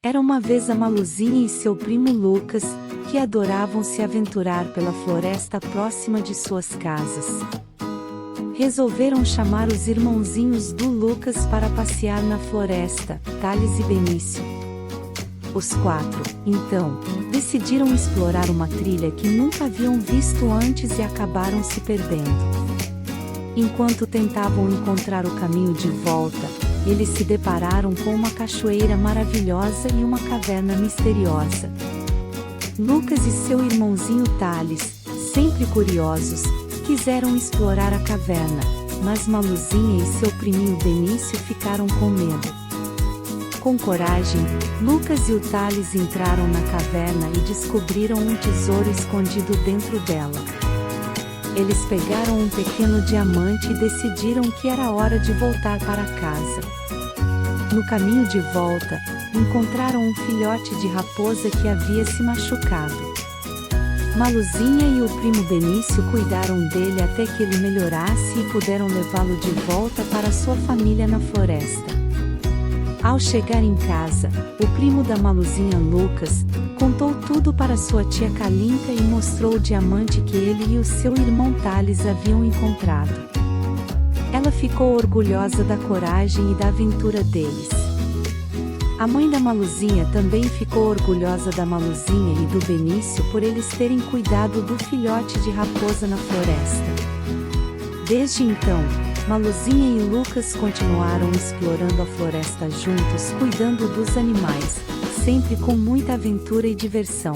Era uma vez a Maluzinha e seu primo Lucas, que adoravam se aventurar pela floresta próxima de suas casas. Resolveram chamar os irmãozinhos do Lucas para passear na floresta, Thales e Benício. Os quatro, então, decidiram explorar uma trilha que nunca haviam visto antes e acabaram se perdendo. Enquanto tentavam encontrar o caminho de volta, eles se depararam com uma cachoeira maravilhosa e uma caverna misteriosa. Lucas e seu irmãozinho Thales, sempre curiosos, quiseram explorar a caverna, mas Maluzinha e seu priminho Benício ficaram com medo. Com coragem, Lucas e o Thales entraram na caverna e descobriram um tesouro escondido dentro dela. Eles pegaram um pequeno diamante e decidiram que era hora de voltar para casa. No caminho de volta, encontraram um filhote de raposa que havia se machucado. Maluzinha e o primo Benício cuidaram dele até que ele melhorasse e puderam levá-lo de volta para sua família na floresta. Ao chegar em casa, o primo da Maluzinha, Lucas, contou tudo para sua tia Kalinka e mostrou o diamante que ele e o seu irmão Thales haviam encontrado. Ela ficou orgulhosa da coragem e da aventura deles. A mãe da Maluzinha também ficou orgulhosa da Maluzinha e do Benício por eles terem cuidado do filhote de raposa na floresta. Desde então, Maluzinha e Lucas continuaram explorando a floresta juntos, cuidando dos animais, sempre com muita aventura e diversão.